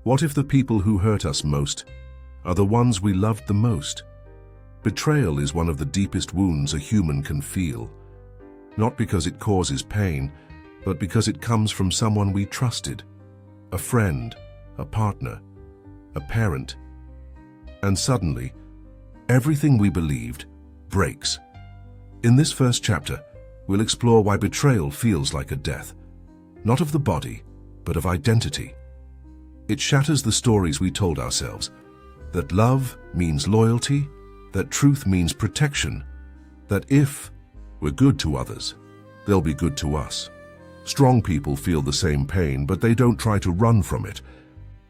What if the people who hurt us most are the ones we loved the most? Betrayal is one of the deepest wounds a human can feel, not because it causes pain, but because it comes from someone we trusted, a friend, a partner, a parent. And suddenly, everything we believed breaks. In this first chapter, we'll explore why betrayal feels like a death, not of the body, but of identity. It shatters the stories we told ourselves, that love means loyalty, that truth means protection, that if we're good to others, they'll be good to us. Strong people feel the same pain, but they don't try to run from it.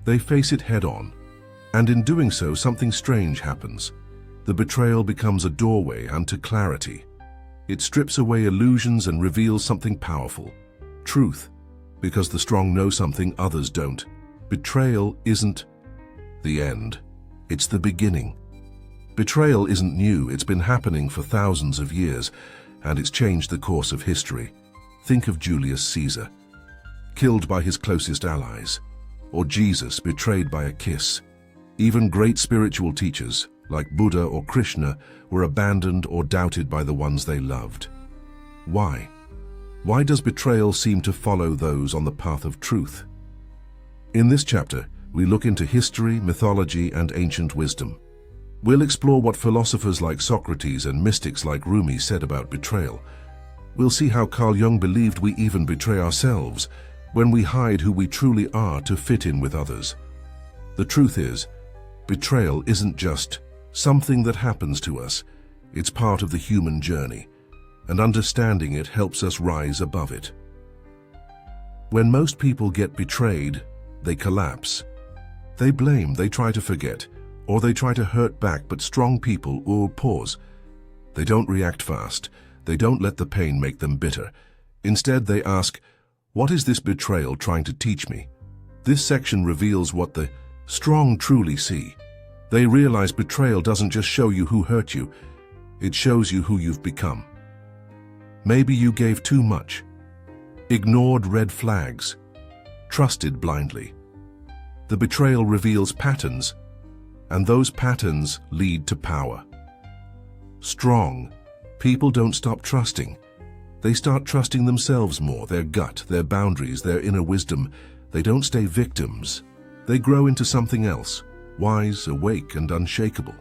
They face it head-on, and in doing so, something strange happens. The betrayal becomes a doorway unto clarity. It strips away illusions and reveals something powerful, truth, because the strong know something others don't. Betrayal isn't the end, it's the beginning. Betrayal isn't new, it's been happening for thousands of years, and it's changed the course of history. Think of Julius Caesar, killed by his closest allies, or Jesus betrayed by a kiss. Even great spiritual teachers, like Buddha or Krishna, were abandoned or doubted by the ones they loved. Why? Why does betrayal seem to follow those on the path of truth? In this chapter, we look into history, mythology, and ancient wisdom. We'll explore what philosophers like Socrates and mystics like Rumi said about betrayal. We'll see how Carl Jung believed we even betray ourselves when we hide who we truly are to fit in with others. The truth is, betrayal isn't just something that happens to us. It's part of the human journey, and understanding it helps us rise above it. When most people get betrayed, they collapse. They blame, they try to forget, or they try to hurt back, but strong people will pause. They don't react fast. They don't let the pain make them bitter. Instead, they ask, what is this betrayal trying to teach me? This section reveals what the strong truly see. They realize betrayal doesn't just show you who hurt you, it shows you who you've become. Maybe you gave too much, ignored red flags, trusted blindly. The betrayal reveals patterns, and those patterns lead to power. Strong people don't stop trusting. They start trusting themselves more, their gut, their boundaries, their inner wisdom. They don't stay victims. They grow into something else, wise, awake, and unshakable.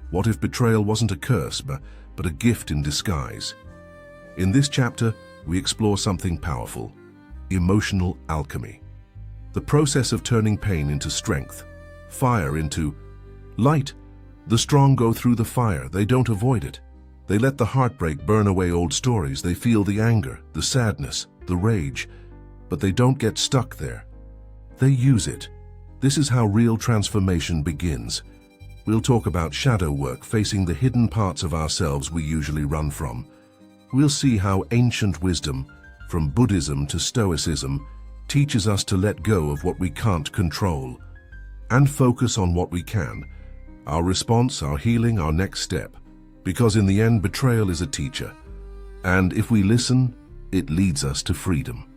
What if betrayal wasn't a curse, but a gift in disguise? In this chapter, we explore something powerful: emotional alchemy. The process of turning pain into strength, fire into light. The strong go through the fire, they don't avoid it. They let the heartbreak burn away old stories. They feel the anger, the sadness, the rage, but they don't get stuck there. They use it. This is how real transformation begins. We'll talk about shadow work, facing the hidden parts of ourselves we usually run from. We'll see how ancient wisdom, from Buddhism to Stoicism, teaches us to let go of what we can't control and focus on what we can, our response, our healing, our next step. Because in the end, betrayal is a teacher, and if we listen, it leads us to freedom.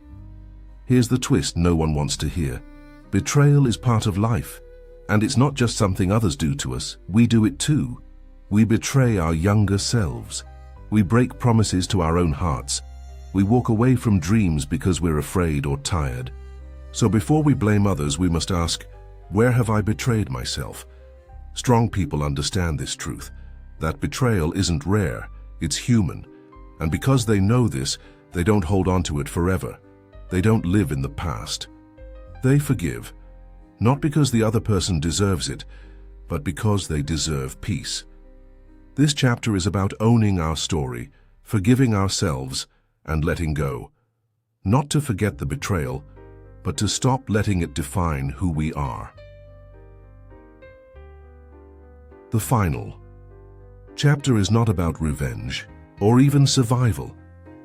Here's the twist no one wants to hear. Betrayal is part of life, and it's not just something others do to us. We do it too. We betray our younger selves. We break promises to our own hearts. We walk away from dreams because we're afraid or tired. So before we blame others, we must ask, where have I betrayed myself? Strong people understand this truth, that betrayal isn't rare, it's human. And because they know this, they don't hold on to it forever. They don't live in the past. They forgive, not because the other person deserves it, but because they deserve peace. This chapter is about owning our story, forgiving ourselves, and letting go. Not to forget the betrayal, but to stop letting it define who we are. The final chapter is not about revenge or even survival.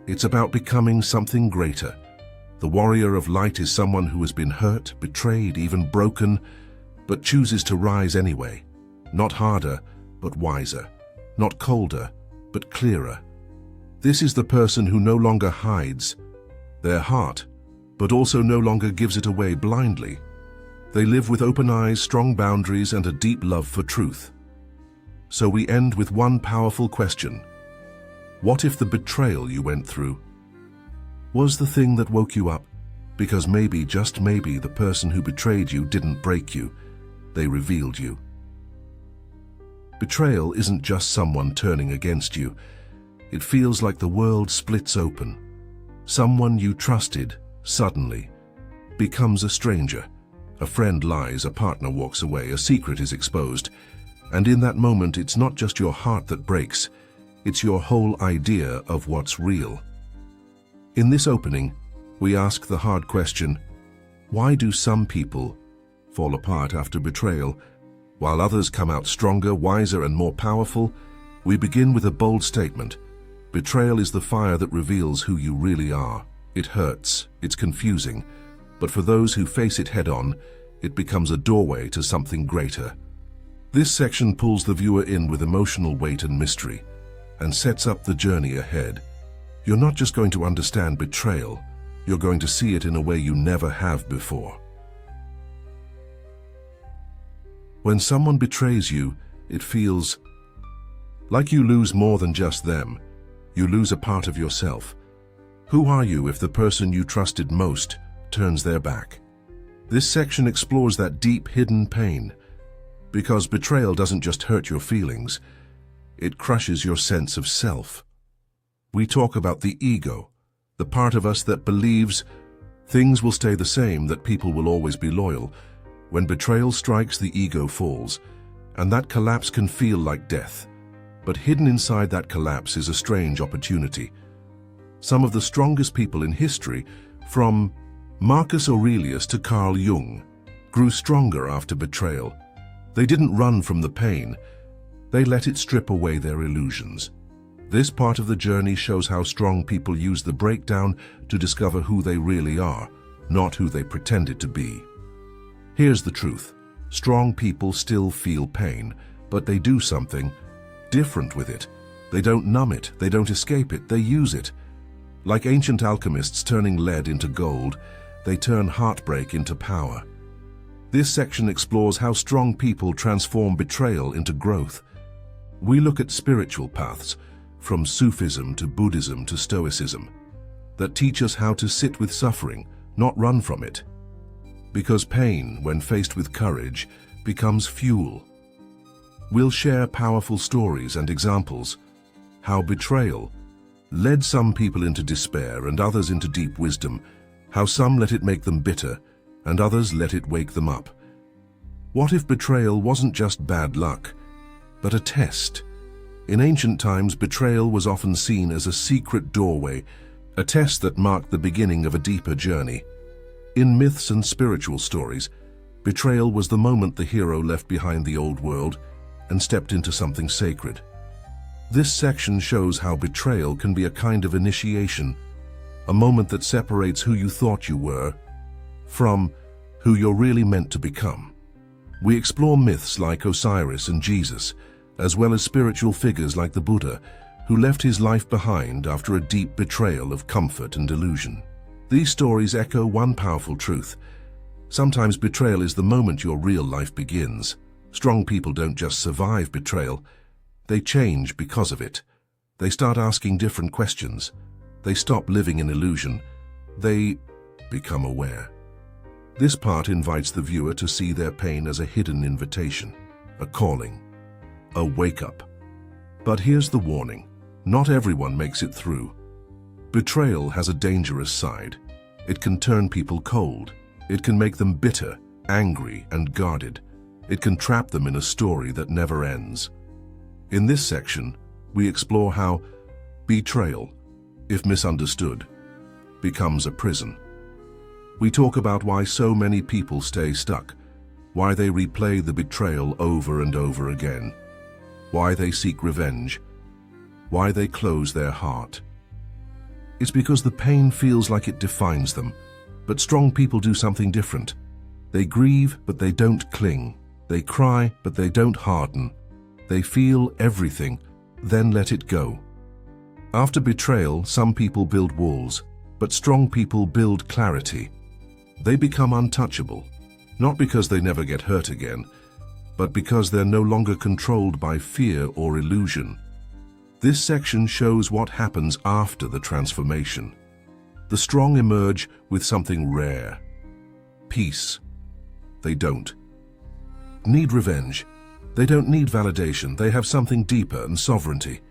It's about becoming something greater. The warrior of light is someone who has been hurt, betrayed, even broken, but chooses to rise anyway. Not harder, but wiser. Not colder, but clearer. This is the person who no longer hides their heart, but also no longer gives it away blindly. They live with open eyes, strong boundaries, and a deep love for truth. So we end with one powerful question. What if the betrayal you went through was the thing that woke you up? Because maybe, just maybe, the person who betrayed you didn't break you. They revealed you. Betrayal isn't just someone turning against you. It feels like the world splits open. Someone you trusted, suddenly, becomes a stranger. A friend lies, a partner walks away, a secret is exposed. And in that moment, it's not just your heart that breaks, it's your whole idea of what's real. In this opening, we ask the hard question, why do some people fall apart after betrayal, while others come out stronger, wiser, and more powerful? We begin with a bold statement. Betrayal is the fire that reveals who you really are. It hurts, it's confusing, but for those who face it head-on, it becomes a doorway to something greater. This section pulls the viewer in with emotional weight and mystery, and sets up the journey ahead. You're not just going to understand betrayal, you're going to see it in a way you never have before. When someone betrays you, it feels like you lose more than just them. You lose a part of yourself. Who are you if the person you trusted most turns their back? This section explores that deep, hidden pain, because betrayal doesn't just hurt your feelings, it crushes your sense of self. We talk about the ego, the part of us that believes things will stay the same, that people will always be loyal. When betrayal strikes, the ego falls, and that collapse can feel like death. But hidden inside that collapse is a strange opportunity. Some of the strongest people in history, from Marcus Aurelius to Carl Jung, grew stronger after betrayal. They didn't run from the pain, they let it strip away their illusions. This part of the journey shows how strong people use the breakdown to discover who they really are, not who they pretended to be. Here's the truth. Strong people still feel pain, but they do something different with it. They don't numb it, they don't escape it, they use it. Like ancient alchemists turning lead into gold, they turn heartbreak into power. This section explores how strong people transform betrayal into growth. We look at spiritual paths, from Sufism to Buddhism to Stoicism, that teach us how to sit with suffering, not run from it. Because pain, when faced with courage, becomes fuel. We'll share powerful stories and examples, how betrayal led some people into despair and others into deep wisdom, how some let it make them bitter and others let it wake them up. What if betrayal wasn't just bad luck, but a test? In ancient times, betrayal was often seen as a secret doorway, a test that marked the beginning of a deeper journey. In myths and spiritual stories, betrayal was the moment the hero left behind the old world and stepped into something sacred. This section shows how betrayal can be a kind of initiation, a moment that separates who you thought you were from who you're really meant to become. We explore myths like Osiris and Jesus, as well as spiritual figures like the Buddha, who left his life behind after a deep betrayal of comfort and illusion. These stories echo one powerful truth. Sometimes betrayal is the moment your real life begins. Strong people don't just survive betrayal, they change because of it. They start asking different questions. They stop living in illusion. They become aware. This part invites the viewer to see their pain as a hidden invitation, a calling, a wake-up. But here's the warning. Not everyone makes it through. Betrayal has a dangerous side. It can turn people cold. It can make them bitter, angry, and guarded. It can trap them in a story that never ends. In this section, we explore how betrayal, if misunderstood, becomes a prison. We talk about why so many people stay stuck, why they replay the betrayal over and over again, why they seek revenge, why they close their heart. It's because the pain feels like it defines them, but strong people do something different. They grieve, but they don't cling. They cry, but they don't harden. They feel everything, then let it go. After betrayal, some people build walls, but strong people build clarity. They become untouchable. Not because they never get hurt again, but because they're no longer controlled by fear or illusion. This section shows what happens after the transformation. The strong emerge with something rare: peace. They don't need revenge. They don't need validation. They have something deeper and sovereignty.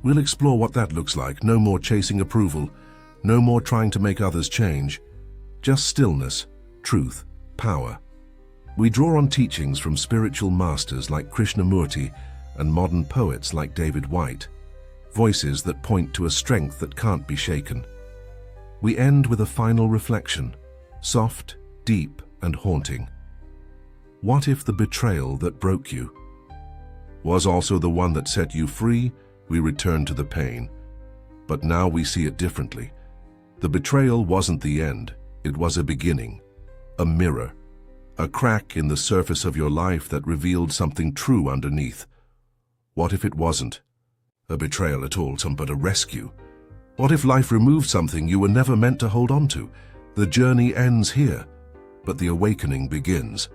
We'll explore what that looks like. No more chasing approval. No more trying to make others change. Just stillness, truth, power. We draw on teachings from spiritual masters like Krishnamurti and modern poets like David Whyte, voices that point to a strength that can't be shaken. We end with a final reflection, soft, deep, and haunting. What if the betrayal that broke you was also the one that set you free? We return to the pain, but now we see it differently. The betrayal wasn't the end, it was a beginning, a mirror, a crack in the surface of your life that revealed something true underneath. What if it wasn't a betrayal at all, but a rescue? What if life removed something you were never meant to hold on to? The journey ends here, but the awakening begins.